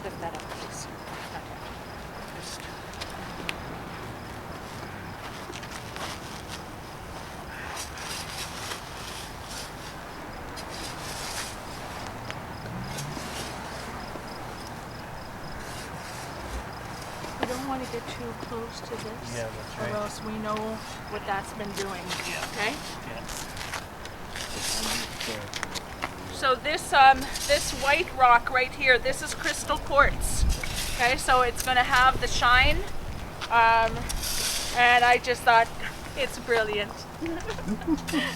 lift that up, please. Just. We don't want to get too close to this, Yeah, that's right. or else we know what that's been doing. Yeah. Okay. Yeah. So this this white rock right here, this is crystal quartz. Okay, so it's going to have the shine, and I just thought it's brilliant.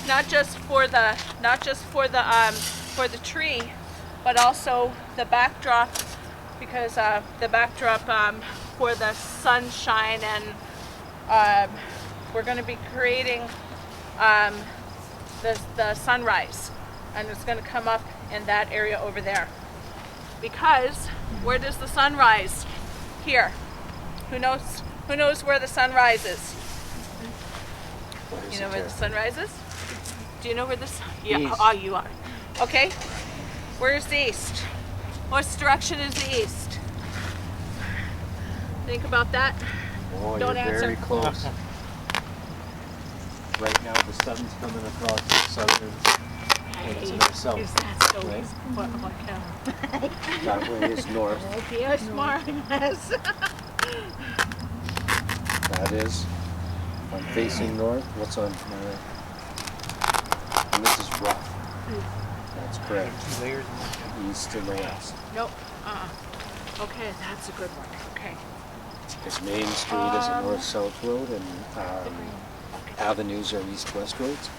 not just for the for the tree, but also the backdrop, because the backdrop for the sunshine, and we're going to be creating the sunrise, and it's going to come up in that area over there. Because where does the sun rise? Here. Who knows where the sun rises? You know where the sun rises? Do you know where this? Yeah. East. Oh, you are. Okay. Where's the east? What direction is the east? Think about that. Oh, Don't you're answer. very close. Right now the sun's coming across the southern and to the south. Is that so? Right? What That way is north. Yes, smart. Yes. That is. I'm facing north. What's on my right? And this is rough. That's correct. 2 layers in East and the west. Nope. Okay, that's a good one. Okay. Because Main Street is a north-south road and avenues are east-west roads.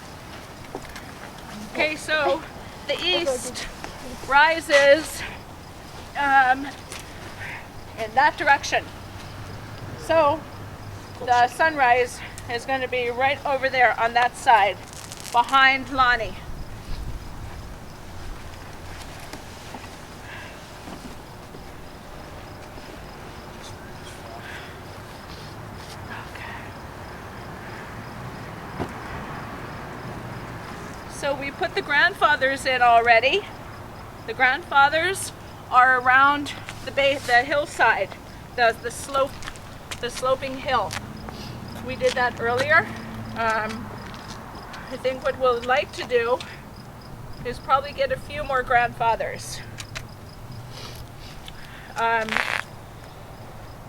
Okay, so the east rises in that direction. So the sunrise is going to be right over there on that side, behind Lonnie. So we put the grandfathers in already. The grandfathers are around the hillside, the sloping hill. We did that earlier. I think what we'll like to do is probably get a few more grandfathers.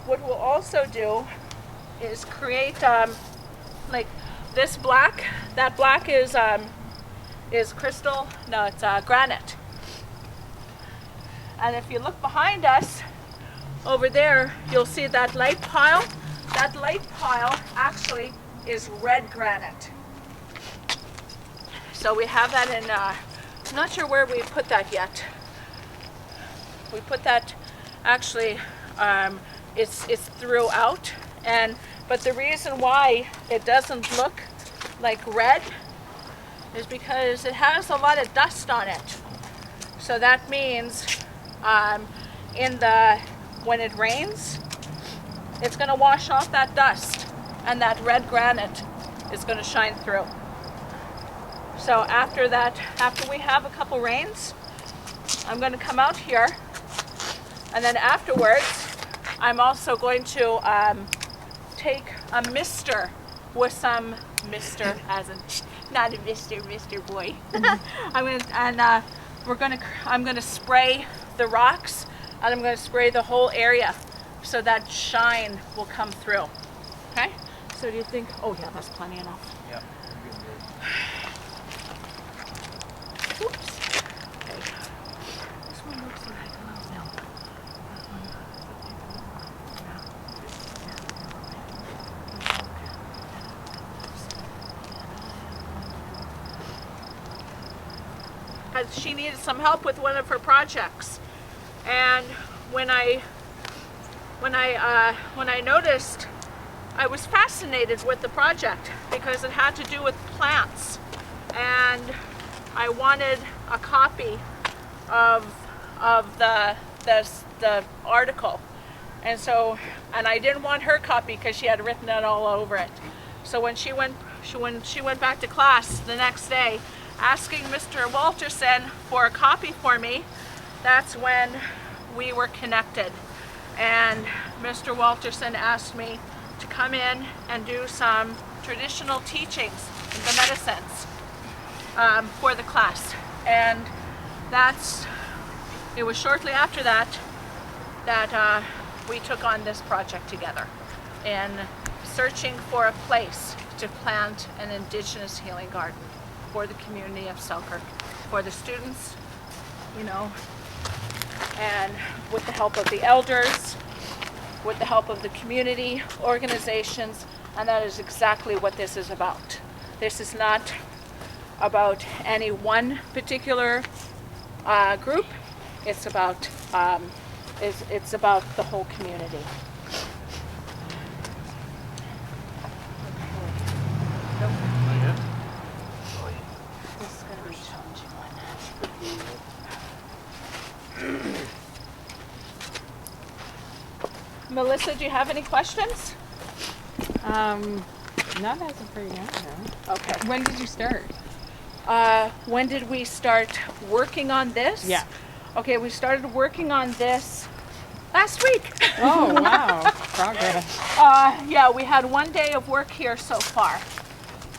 What we'll also do is create like this black. That black is crystal. No, it's granite. And if you look behind us over there, you'll see that light pile. That light pile actually is red granite. So we have that in, I'm not sure where we put that yet. We put that actually, it's throughout, but the reason why it doesn't look like red is because it has a lot of dust on it. So that means when it rains, it's going to wash off that dust, and that red granite is going to shine through. So after that, after we have a couple rains, I'm going to come out here, and then afterwards, I'm also going to take a mister with some mister, as in not a mister boy. I'm going to spray the rocks, and I'm going to spray the whole area so that shine will come through. Okay? So do you think, oh yeah, that's plenty enough. Yeah. Oops. Okay. This one looks like a little milk. Because she needed some help with one of her projects, and when I noticed, I was fascinated with the project because it had to do with plants, and I wanted a copy of the article, and I didn't want her copy because she had written it all over it. So when she went back to class the next day, asking Mr. Walterson for a copy for me, that's when we were connected. And Mr. Walterson asked me to come in and do some traditional teachings in the medicines for the class. And it was shortly after that we took on this project together in searching for a place to plant an Indigenous Healing Garden for the community of Selkirk, for the students, and with the help of the elders, with the help of the community organizations, and that is exactly what this is about. This is not about any one particular group. It's about the whole community. This is going to be a challenging one. Melissa, do you have any questions? Not as of right now. No. Okay. When did you start? When did we start working on this? Yeah. Okay, we started working on this last week. Oh, wow. Progress. Yeah, we had 1 day of work here so far.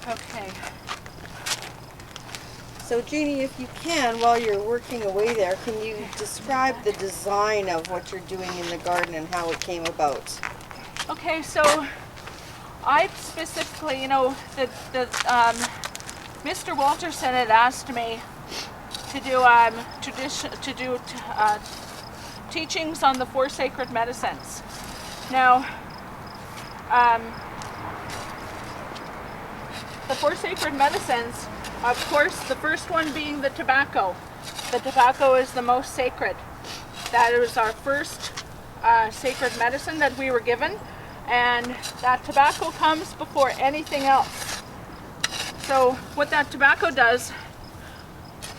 Okay. So Jeannie, if you can, while you're working away there, can you describe the design of what you're doing in the garden and how it came about? Okay, so I specifically, Mr. Walterson had asked me to do teachings on the 4 sacred medicines. Now, the 4 sacred medicines, of course, the first one being the tobacco. The tobacco is the most sacred. That was our first sacred medicine that we were given, and that tobacco comes before anything else. So what that tobacco does,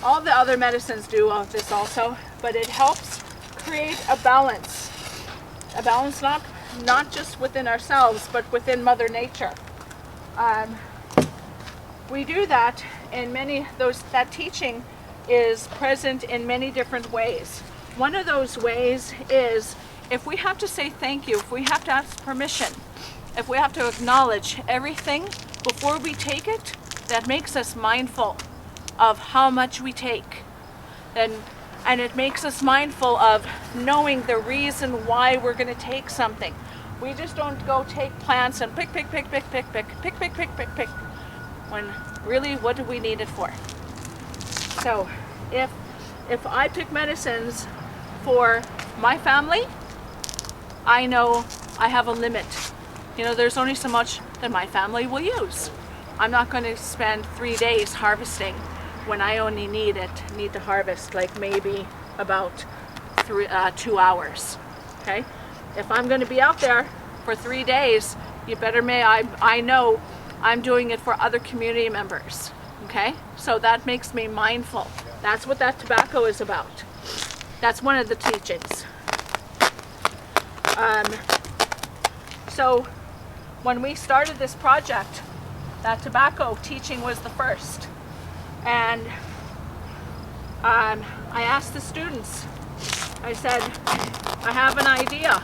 all the other medicines do this also, but it helps create a balance not just within ourselves, but within Mother Nature. We do that in that teaching is present in many different ways. One of those ways is if we have to say thank you, if we have to ask permission, if we have to acknowledge everything before we take it, that makes us mindful of how much we take. And it makes us mindful of knowing the reason why we're going to take something. We just don't go take plants and pick, when really, what do we need it for? So if I pick medicines for my family, I know I have a limit. There's only so much that my family will use. I'm not going to spend 3 days harvesting when I only need to harvest like maybe about 2 hours. Okay? If I'm going to be out there for 3 days, I know I'm doing it for other community members. Okay? So that makes me mindful. That's what that tobacco is about. That's one of the teachings. So when we started this project, that tobacco teaching was the first. And I asked the students, I said, I have an idea.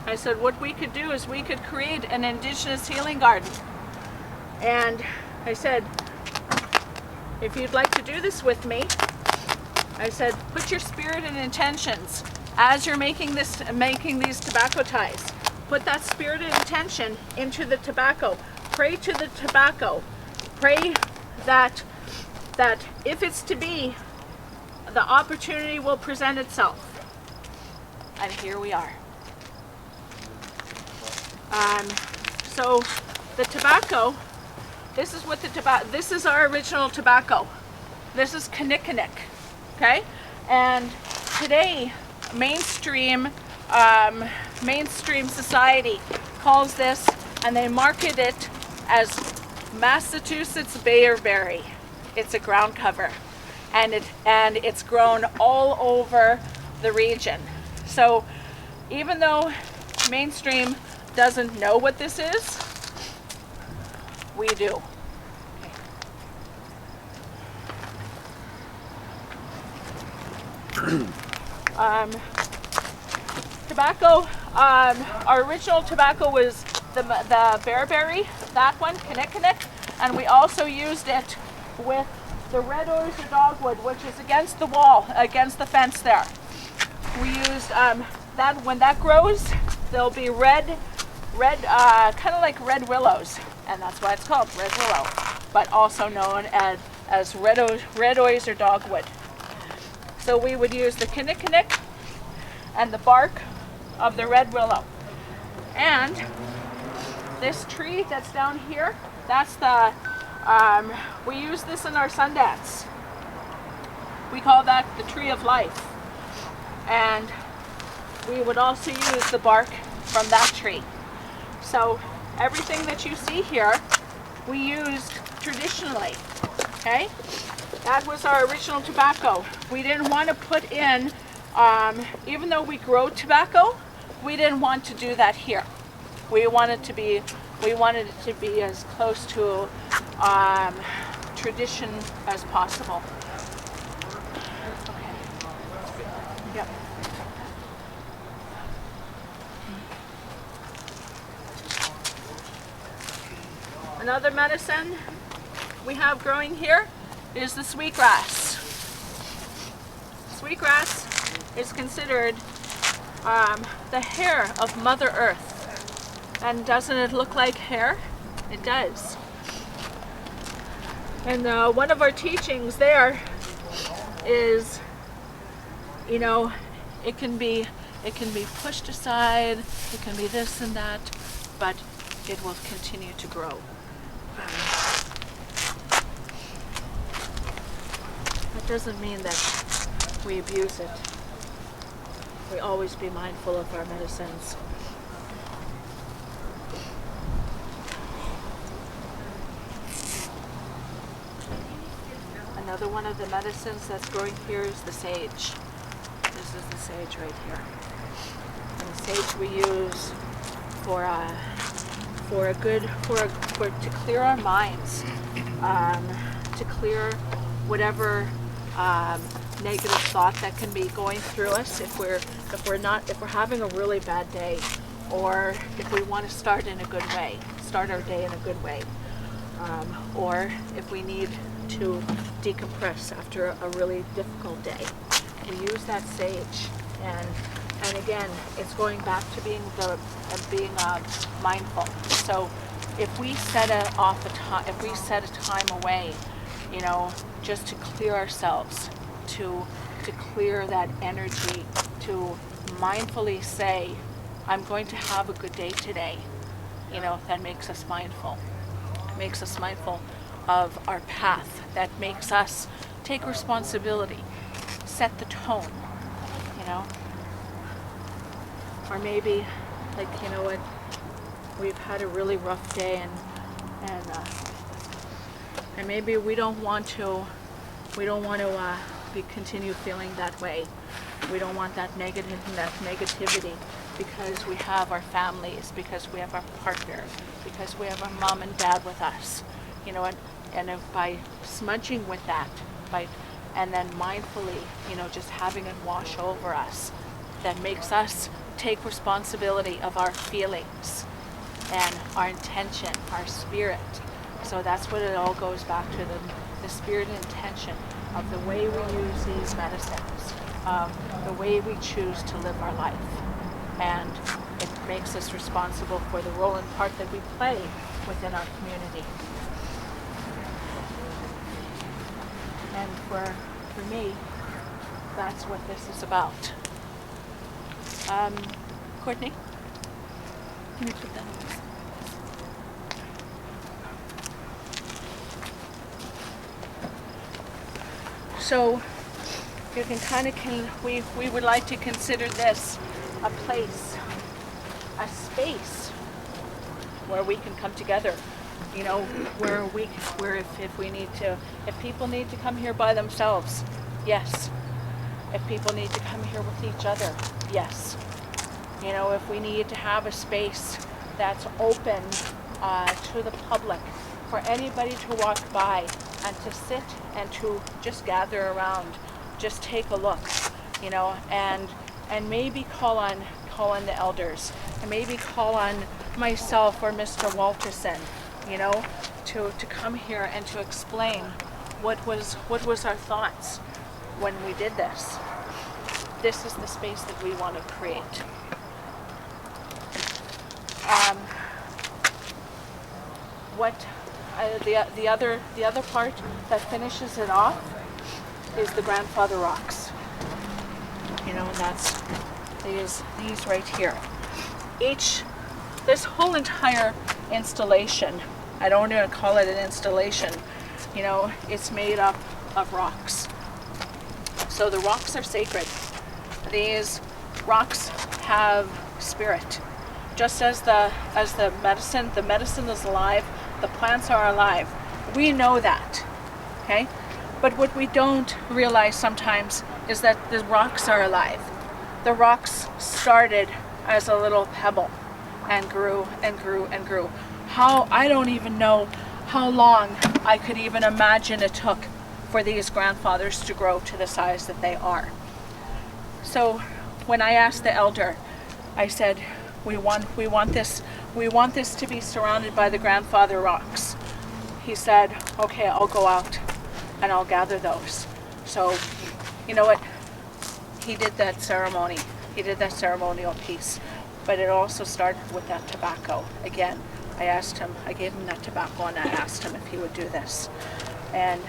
I said, what we could do is we could create an Indigenous Healing Garden. And I said, if you'd like to do this with me, I said, put your spirit and intentions as you're making these tobacco ties. Put that spirit and intention into the tobacco. Pray to the tobacco. Pray that if it's to be, the opportunity will present itself. And here we are. So the tobacco, this is our original tobacco. This is Kinnikinnick, okay? And today, mainstream society calls this, and they market it as Massachusetts Bayerberry. It's a ground cover, and it's grown all over the region. So even though mainstream doesn't know what this is, we do. Tobacco, our original tobacco was the bearberry, that one, kinnikinnick, and we also used it with the red osier dogwood, which is against the wall, against the fence there. We used that. When that grows, there'll be red, kind of like red willows, and that's why it's called red willow, but also known as red osier dogwood. So we would use the kinnikinnick and the bark of the red willow. And this tree that's down here, that's the, we use this in our Sundance. We call that the tree of life. And we would also use the bark from that tree. So everything that you see here, we used traditionally, okay? That was our original tobacco. We didn't want to put in, even though we grow tobacco, we didn't want to do that here. We wanted it to be as close to tradition as possible. Okay. Yep. Another medicine we have growing here is the sweetgrass. Sweetgrass is considered the hair of Mother Earth. And doesn't it look like hair? It does. And one of our teachings there is, you know, it can be pushed aside, it can be this and that, but it will continue to grow. That doesn't mean that we abuse it. We always be mindful of our medicines. Another one of the medicines that's growing here is the sage. This is the sage right here. And the sage we use to clear our minds, to clear whatever negative thought that can be going through us if we're having a really bad day, or if we want to start our day in a good way, or if we need to decompress after a really difficult day. We use that sage, and again, it's going back to being mindful. So if we set a time away, you know, just to clear ourselves, to clear that energy, to mindfully say, I'm going to have a good day today, you know, that makes us mindful. It makes us mindful of our path. That makes us take responsibility, set the tone, you know. Or maybe, like, you know what, we've had a really rough day, and maybe we don't want to continue feeling that way. We don't want that negativity, because we have our families, because we have our partner, because we have our mom and dad with us, you know, and if by smudging with that, and then mindfully, you know, just having it wash over us, that makes us take responsibility of our feelings and our intention, our spirit. So that's what it all goes back to, the spirit and intention of the way we use these medicines, the way we choose to live our life. And it makes us responsible for the role and part that we play within our community. And for me, that's what this is about. Courtney, can you put that on? So you we would like to consider this a place, a space where we can come together, you know, where if people need to come here by themselves, yes. If people need to come here with each other, yes. You know, if we need to have a space that's open to the public, for anybody to walk by and to sit and to just gather around, just take a look, you know, and maybe call on the elders, and maybe call on myself or Mr. Walterson, you know, to come here and to explain what was our thoughts when we did this. This is the space that we want to create. The other part that finishes it off is the grandfather rocks. You know, and that's these right here. This whole entire installation, I don't want to call it an installation, you know, it's made up of rocks. So the rocks are sacred. These rocks have spirit. Just as the medicine is alive, the plants are alive. We know that, okay? But what we don't realize sometimes is that the rocks are alive. The rocks started as a little pebble and grew and grew and grew. I don't even know how long I could even imagine it took for these grandfathers to grow to the size that they are. So when I asked the elder, I said, we want this to be surrounded by the grandfather rocks. He said, okay, I'll go out and I'll gather those. So, you know what? He did that ceremony. He did that ceremonial piece. But it also started with that tobacco. Again, I gave him that tobacco and I asked him if he would do this. And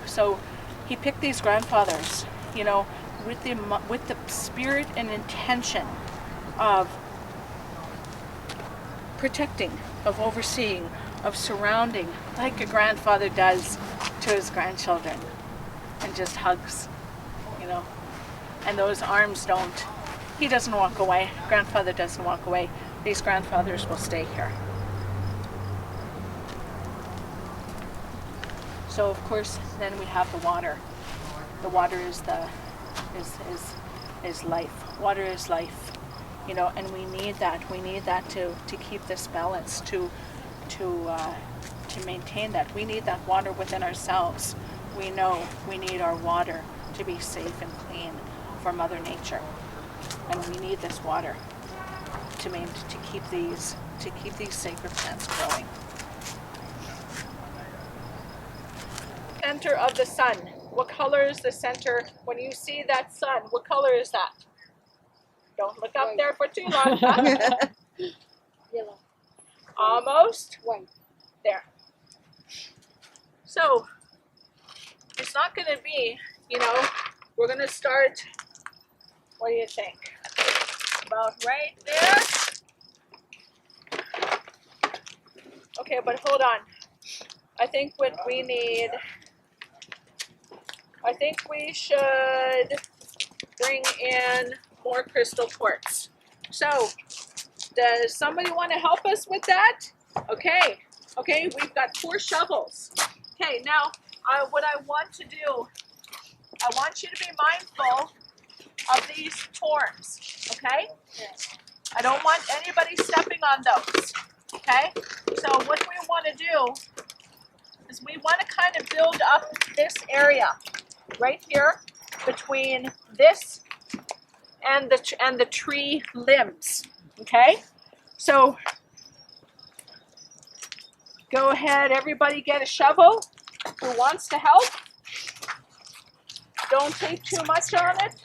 so he picked these grandfathers, you know, with the spirit and intention of protecting, of overseeing, of surrounding, like a grandfather does to his grandchildren, and just hugs, you know. And those arms he doesn't walk away, grandfather doesn't walk away. These grandfathers will stay here. So of course, then we have the water. The water is life. Water is life, you know, and we need that. We need that to keep this balance, to maintain that. We need that water within ourselves. We know we need our water to be safe and clean for Mother Nature, and we need this water to keep these sacred plants growing. Center of the sun. What color is the center? When you see that sun, what color is that? Don't look up there for too long. Yellow. Almost. White. There. So it's not going to be, you know, we're going to start, what do you think? About right there? Okay, but hold on. I think we should bring in more crystal quartz. So, does somebody want to help us with that? Okay, we've got 4 shovels. Okay, now what I want to do, I want you to be mindful of these forms, okay? I don't want anybody stepping on those, okay? So what we want to do is we want to kind of build up this area right here between this and the tree limbs, okay? So go ahead, everybody get a shovel who wants to help. Don't take too much on it.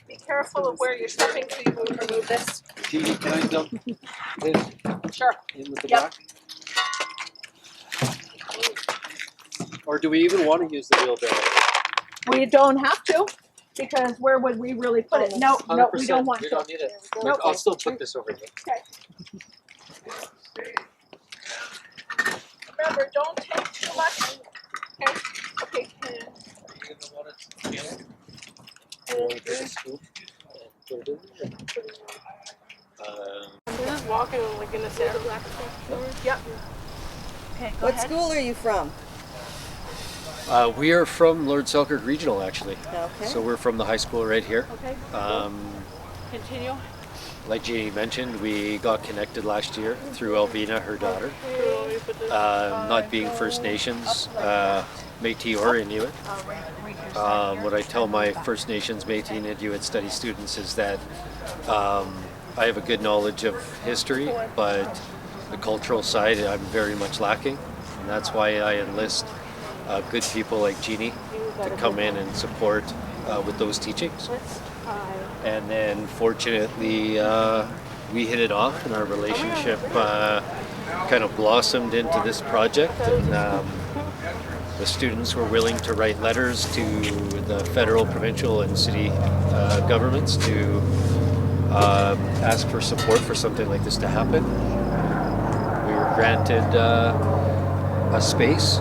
Be careful of where you're stepping so you remove this. Judy, can I dump this Sure. in with the Yep. block? Or do we even want to use the wheelbarrow? We don't have to, because where would we really put it? No, we don't want We to. don't need it. Nope. I'll still put this over here. Okay. Remember, don't take too much. Okay. Okay. Are you gonna want it together? Or take a scoop and put it in there? We're just walking like in the center. Yep. Okay, go What ahead. school are you from? We are from Lord Selkirk Regional, actually. Okay. So we're from the high school right here. Okay. Um, Continue. like Jeannie mentioned, we got connected last year through Elvina, her daughter. Not being First Nations, Métis or Inuit. What I tell my First Nations, Métis and Inuit study students is that I have a good knowledge of history, but the cultural side I'm very much lacking. And that's why I enlist good people like Jeannie to come in and support with those teachings. And then fortunately we hit it off and our relationship kind of blossomed into this project, and the students were willing to write letters to the federal, provincial and city governments to ask for support for something like this to happen. We were granted a space,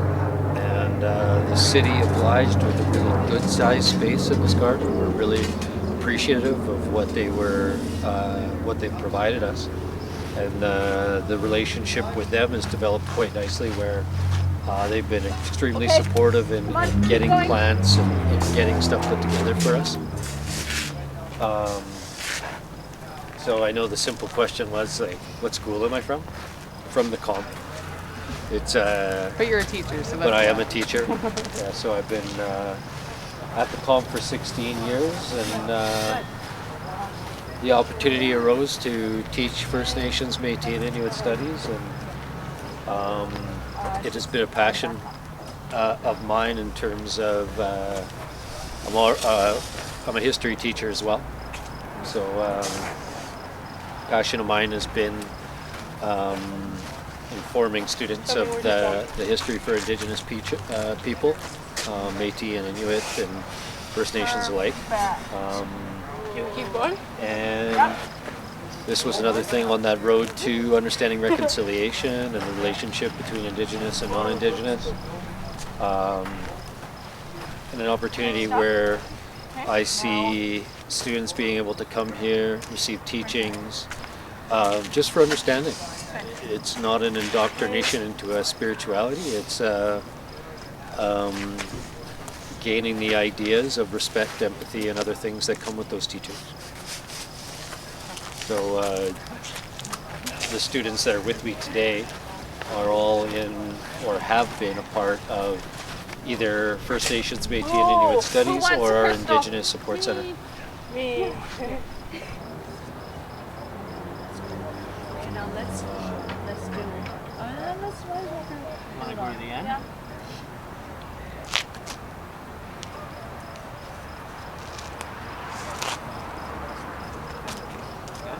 and the city obliged with a really good sized space in this garden. We're really appreciative of what they provided us, and the relationship with them has developed quite nicely, where they've been extremely supportive in getting plants and getting stuff put together for us. So I know the simple question was like, what school am I from? From the comp. It's But you're a teacher, so that's but I am a teacher. Yeah, so I've been at the comp for 16 years, and the opportunity arose to teach First Nations, Métis and Inuit studies, and it has been a passion of mine in terms of I'm a history teacher as well. So passion of mine has been informing students of the history for Indigenous people, Métis and Inuit and First Nations alike. Keep going. And this was another thing on that road to understanding reconciliation and the relationship between Indigenous and non-Indigenous. And an opportunity where I see students being able to come here, receive teachings, just for understanding. It's not an indoctrination into a spirituality. It's gaining the ideas of respect, empathy, and other things that come with those teachings. So the students that are with me today are all in or have been a part of either First Nations, Métis and Inuit studies or our Indigenous Support Center. Me. Okay, now let's do let's Want to go to the end? Yeah.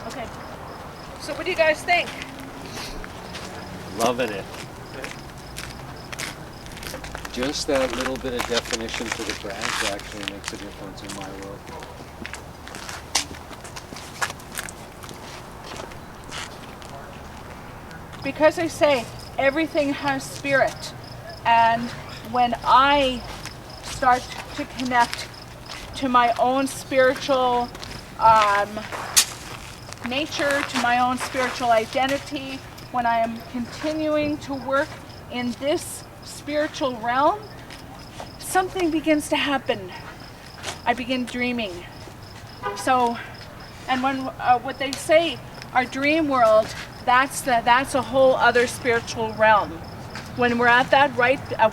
Okay. So what do you guys think? Loving it. Just that little bit of definition to the branch actually makes a difference in my world. Because I say everything has spirit, and when I start to connect to my own spiritual nature, to my own spiritual identity, when I am continuing to work in this spiritual realm, something begins to happen. I begin dreaming. So, and when what they say, our dream world, that's a whole other spiritual realm. When we're at that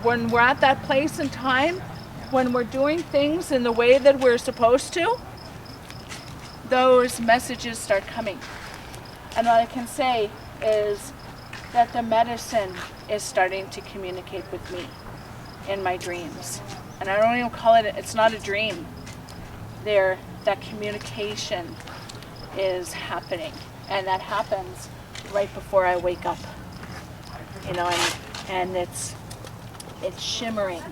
when we're at that place and time, when we're doing things in the way that we're supposed to, those messages start coming. And what I can say is that the medicine is starting to communicate with me in my dreams. And I don't even call it, it's not a dream. That communication is happening. And that happens right before I wake up. You know, and it's shimmering.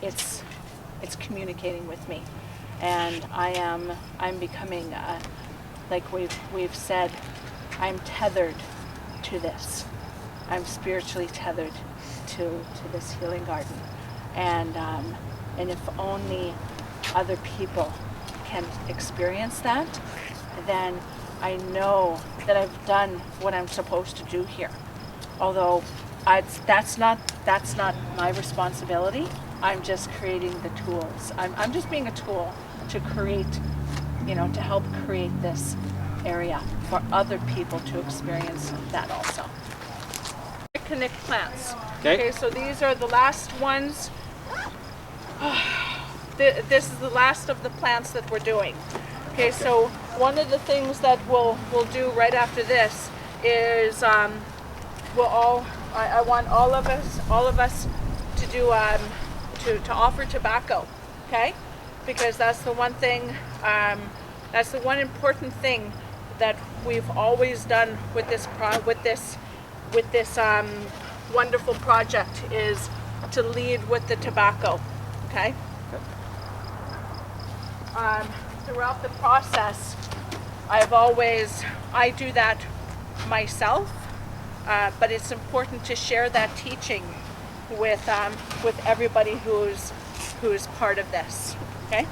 It's communicating with me. And I'm becoming, like we've said, I'm tethered to this. I'm spiritually tethered to this healing garden. And if only other people can experience that, then I know that I've done what I'm supposed to do here. Although that's not my responsibility. I'm just creating the tools. I'm just being a tool to create to help create this area for other people to experience that also. Picnic plants. Okay. So these are the last ones. This is the last of the plants that we're doing. Okay, so one of the things that we'll do right after this is I want all of us to do to offer tobacco, okay? Because that's the one thing, that's the one important thing that we've always done with this wonderful project, is to lead with the tobacco, okay? Throughout the process, I do that myself, but it's important to share that teaching with everybody who's part of this, okay?